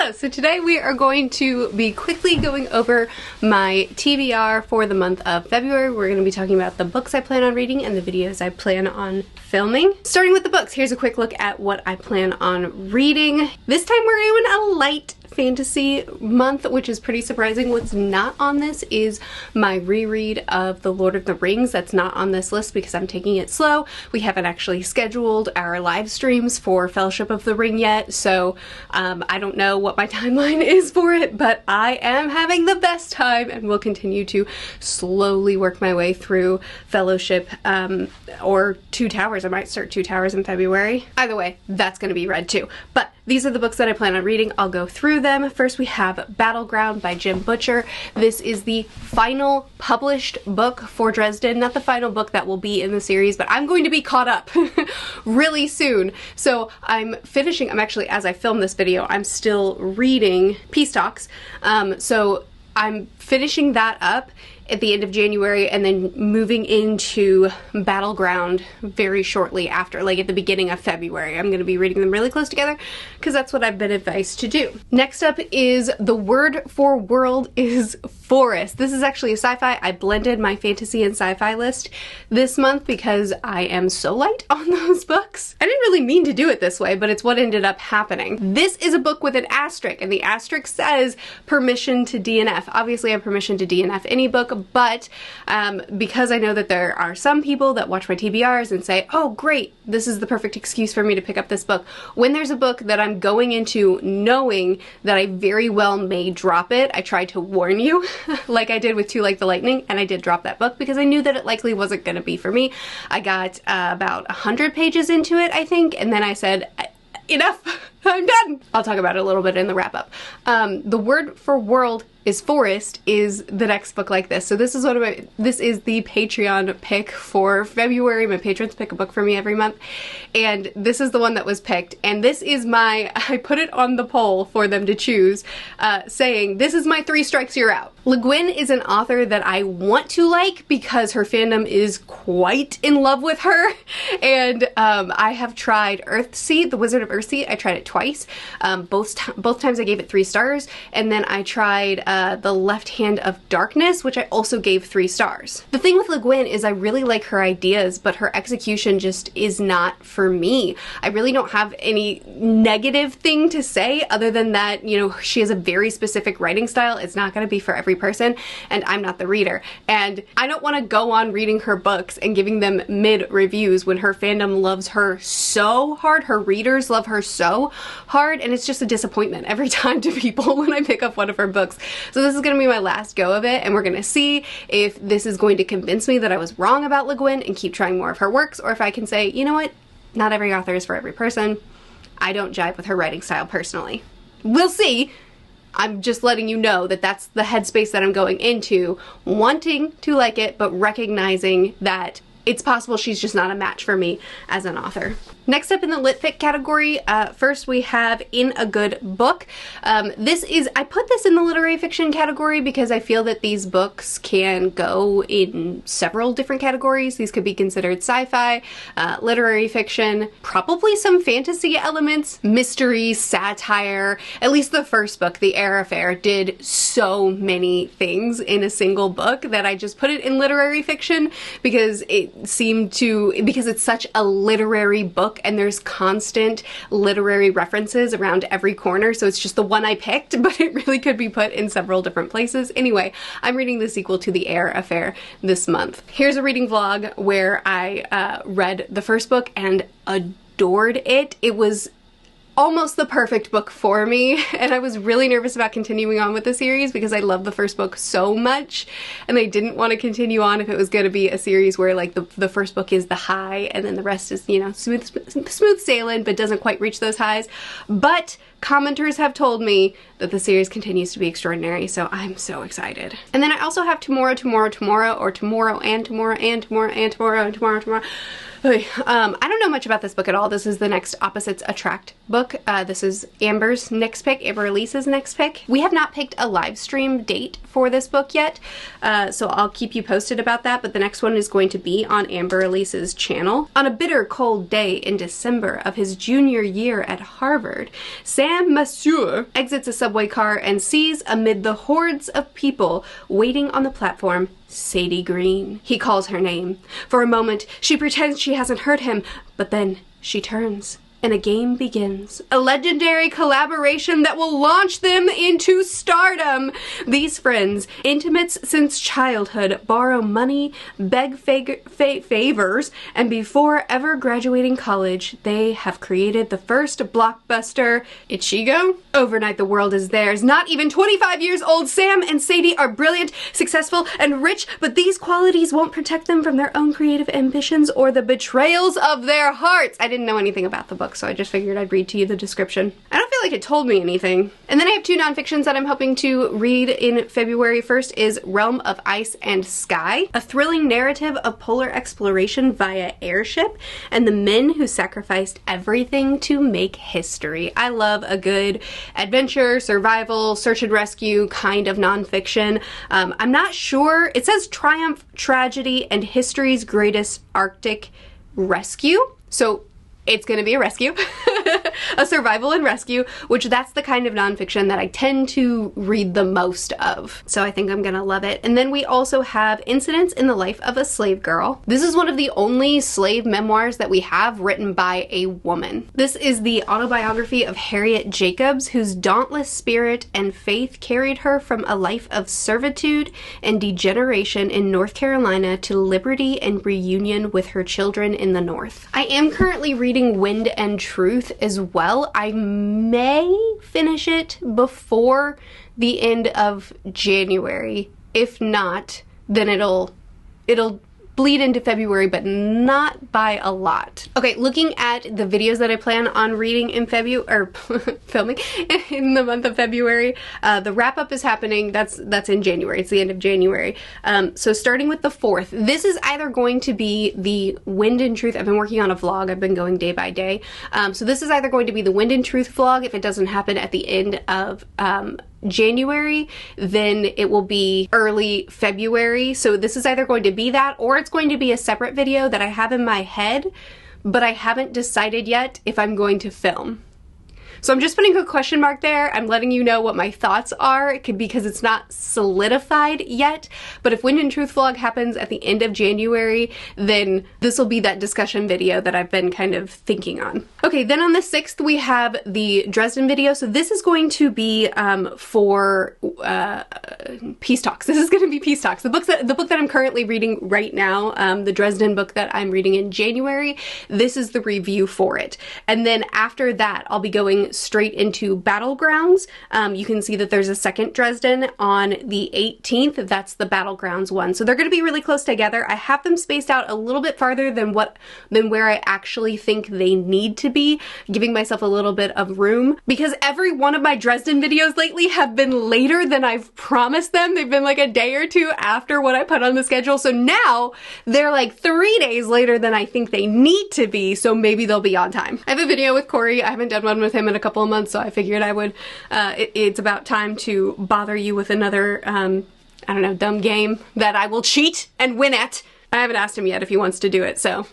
Hello! So today we are going to be quickly going over my TBR for the month of February. We're going to be talking about the books I plan on reading and the videos I plan on filming. Starting with the books, here's a quick look at what I plan on reading. This time we're doing a light fantasy month, which is pretty surprising. What's not on this is my reread of The Lord of the Rings. That's not on this list because I'm taking it slow. We haven't actually scheduled our live streams for Fellowship of the Ring yet, so I don't know what my timeline is for it, but I am having the best time and will continue to slowly work my way through Fellowship or Two Towers. I might start Two Towers in February. Either way, that's going to be read too. But these are the books that I plan on reading. I'll go through them. First we have Battleground by Jim Butcher. This is the final published book for Dresden. Not the final book that will be in the series, but I'm going to be caught up really soon. So I'm actually, as I film this video, I'm still reading Peace Talks. So I'm finishing that up at the end of January and then moving into Battleground very shortly after, like at the beginning of February. I'm going to be reading them really close together because that's what I've been advised to do. Next up is the word for world is forest. This is actually a sci-fi. I blended my fantasy and sci-fi list this month because I am so light on those books. I didn't really mean to do it this way, but it's what ended up happening. This is a book with an asterisk, and the asterisk says permission to DNF. Obviously I have permission to DNF any book, but because I know that there are some people that watch my TBRs and say, oh great, this is the perfect excuse for me to pick up this book. When there's a book that I'm going into knowing that I very well may drop it, I try to warn you, like I did with Too Like the Lightning, and I did drop that book because I knew that it likely wasn't going to be for me. I got about 100 pages into it, I think, and then I said, enough, I'm done. I'll talk about it a little bit in the wrap up. The word for world is forest is the next book like this. So this is this is the Patreon pick for February. My patrons pick a book for me every month, and this is the one that was picked. And this is I put it on the poll for them to choose, saying, this is my 3 strikes, you're out. Le Guin is an author that I want to like because her fandom is quite in love with her. And I have tried Earthsea, The Wizard of Earthsea. I tried it twice. Both times I gave it 3 stars. And then I tried The Left Hand of Darkness, which I also gave 3 stars. The thing with Le Guin is I really like her ideas, but her execution just is not for me. I really don't have any negative thing to say other than that, you know, she has a very specific writing style. It's not going to be for every person, and I'm not the reader. And I don't want to go on reading her books and giving them mid reviews when her fandom loves her so hard, her readers love her so hard, and it's just a disappointment every time to people when I pick up one of her books. So this is going to be my last go of it, and we're going to see if this is going to convince me that I was wrong about Le Guin and keep trying more of her works, or if I can say, you know what, not every author is for every person. I don't jive with her writing style personally. We'll see. I'm just letting you know that that's the headspace that I'm going into, wanting to like it, but recognizing that it's possible she's just not a match for me as an author. Next up in the lit fic category, first we have In a Good Book. I put this in the literary fiction category because I feel that these books can go in several different categories. These could be considered sci-fi, literary fiction, probably some fantasy elements, mystery, satire. At least the first book, The Air Affair, did so many things in a single book that I just put it in literary fiction because it's such a literary book and there's constant literary references around every corner, so it's just the one I picked, but it really could be put in several different places. Anyway, I'm reading the sequel to The Air Affair this month. Here's a reading vlog where I read the first book and adored it. It was almost the perfect book for me, and I was really nervous about continuing on with the series because I love the first book so much, and I didn't want to continue on if it was going to be a series where like the first book is the high and then the rest is, you know, smooth sailing but doesn't quite reach those highs. But commenters have told me that the series continues to be extraordinary, so I'm so excited. And then I also have Tomorrow, Tomorrow, Tomorrow, or Tomorrow and Tomorrow and Tomorrow and Tomorrow and Tomorrow, Tomorrow. I don't know much about this book at all. This is the Next Opposites Attract book. This is Amber's next pick, Amber Elise's next pick. We have not picked a live stream date for this book yet, so I'll keep you posted about that, but the next one is going to be on Amber Elise's channel. On a bitter cold day in December of his junior year at Harvard, Sam Sam Masseur exits a subway car and sees amid the hordes of people waiting on the platform Sadie Green. He calls her name. For a moment, she pretends she hasn't heard him, but then she turns. And a game begins. A legendary collaboration that will launch them into stardom. These friends, intimates since childhood, borrow money, beg favors, and before ever graduating college, they have created the first blockbuster, Ichigo. Overnight the world is theirs. Not even 25 years old, Sam and Sadie are brilliant, successful, and rich, but these qualities won't protect them from their own creative ambitions or the betrayals of their hearts. I didn't know anything about the book, so I just figured I'd read to you the description. I don't feel like it told me anything. And then I have two nonfictions that I'm hoping to read in February. First is Realm of Ice and Sky, a thrilling narrative of polar exploration via airship and the men who sacrificed everything to make history. I love a good adventure, survival, search and rescue kind of nonfiction. I'm not sure. It says triumph, tragedy, and history's greatest Arctic rescue. So it's gonna be a rescue. A survival and rescue, which that's the kind of nonfiction that I tend to read the most of. So I think I'm gonna love it. And then we also have Incidents in the Life of a Slave Girl. This is one of the only slave memoirs that we have written by a woman. This is the autobiography of Harriet Jacobs, whose dauntless spirit and faith carried her from a life of servitude and degeneration in North Carolina to liberty and reunion with her children in the North. I am currently reading Wind and Truth as well. I may finish it before the end of January. If not, then it'll bleed into February, but not by a lot. Okay, looking at the videos that I plan on reading in February, or filming in the month of February, the wrap up is happening, that's in January, it's the end of January. So starting with the 4th, this is either going to be the Wind and Truth, I've been working on a vlog, I've been going day by day. So this is either going to be the Wind and Truth vlog if it doesn't happen at the end of January, then it will be early February. So this is either going to be that, or it's going to be a separate video that I have in my head, but I haven't decided yet if I'm going to film. So I'm just putting a question mark there. I'm letting you know what my thoughts are. It could be because it's not solidified yet, but if Wind and Truth vlog happens at the end of January, then this will be that discussion video that I've been kind of thinking on. Okay, then on the 6th we have the Dresden video. So this is going to be for Peace Talks. This is going to be Peace Talks. The book that I'm currently reading right now, the Dresden book that I'm reading in January, this is the review for it. And then after that, I'll be going straight into Battlegrounds. You can see that there's a second Dresden on the 18th. That's the Battlegrounds one. So they're going to be really close together. I have them spaced out a little bit farther than where I actually think they need to be, giving myself a little bit of room, because every one of my Dresden videos lately have been later than I've promised them. They've been like a day or two after what I put on the schedule. So now they're like 3 days later than I think they need to be. So maybe they'll be on time. I have a video with Corey. I haven't done one with him in a couple of months, so I figured I would, it's about time to bother you with another, I don't know, dumb game that I will cheat and win at. I haven't asked him yet if he wants to do it, so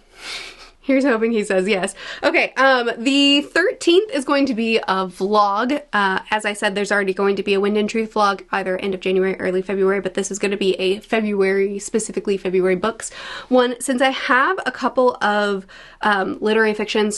here's hoping he says yes. Okay, the 13th is going to be a vlog. As I said, there's already going to be a Wind and Truth vlog, either end of January, early February, but this is going to be a February, specifically February books one. Since I have a couple of literary fiction /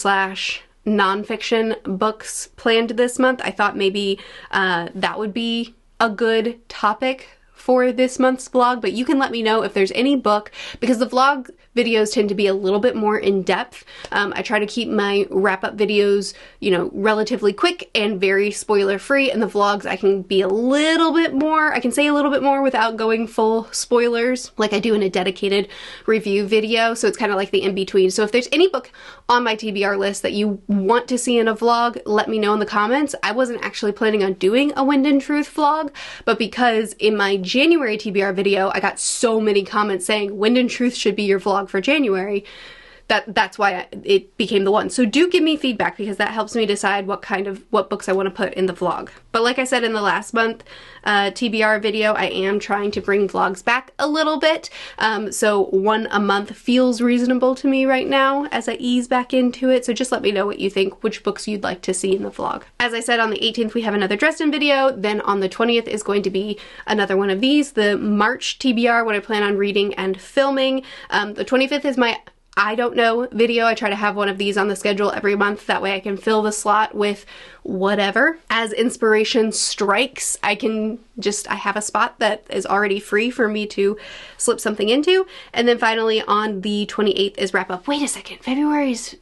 nonfiction books planned this month, I thought maybe that would be a good topic for this month's vlog, but you can let me know if there's any book, because the vlog videos tend to be a little bit more in depth. I try to keep my wrap-up videos, you know, relatively quick and very spoiler-free, and the vlogs I can be a little bit more, I can say a little bit more without going full spoilers, like I do in a dedicated review video, so it's kind of like the in-between. So if there's any book on my TBR list that you want to see in a vlog, let me know in the comments. I wasn't actually planning on doing a Wind and Truth vlog, but because in my January TBR video, I got so many comments saying Wind and Truth should be your vlog for January, that's why it became the one. So do give me feedback, because that helps me decide what books I want to put in the vlog. But like I said in the last month TBR video, I am trying to bring vlogs back a little bit. So one a month feels reasonable to me right now as I ease back into it. So just let me know what you think, which books you'd like to see in the vlog. As I said, on the 18th we have another Dresden video. Then on the 20th is going to be another one of these, the March TBR, what I plan on reading and filming. The 25th is my I don't know video. I try to have one of these on the schedule every month. That way I can fill the slot with whatever. As inspiration strikes, I have a spot that is already free for me to slip something into. And then finally on the 28th is wrap up. Wait a second, February is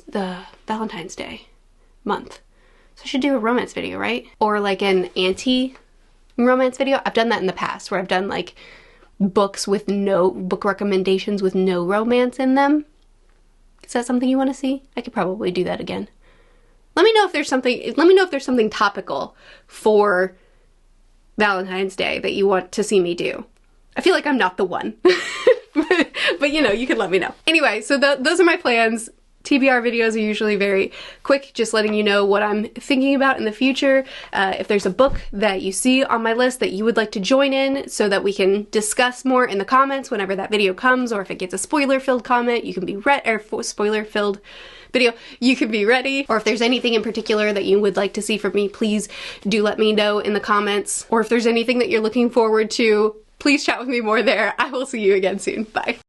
the Valentine's Day month. So I should do a romance video, right? Or like an anti-romance video. I've done that in the past where I've done like book recommendations with no romance in them. Is that something you want to see? I could probably do that again. Let me know if there's something topical for Valentine's Day that you want to see me do. I feel like I'm not the one. but you know, you can let me know. Anyway, so those are my plans. TBR videos are usually very quick, just letting you know what I'm thinking about in the future. If there's a book that you see on my list that you would like to join in so that we can discuss more in the comments whenever that video comes, or if it gets a spoiler-filled comment, you can be spoiler-filled video, you can be ready. Or if there's anything in particular that you would like to see from me, please do let me know in the comments. Or if there's anything that you're looking forward to, please chat with me more there. I will see you again soon. Bye.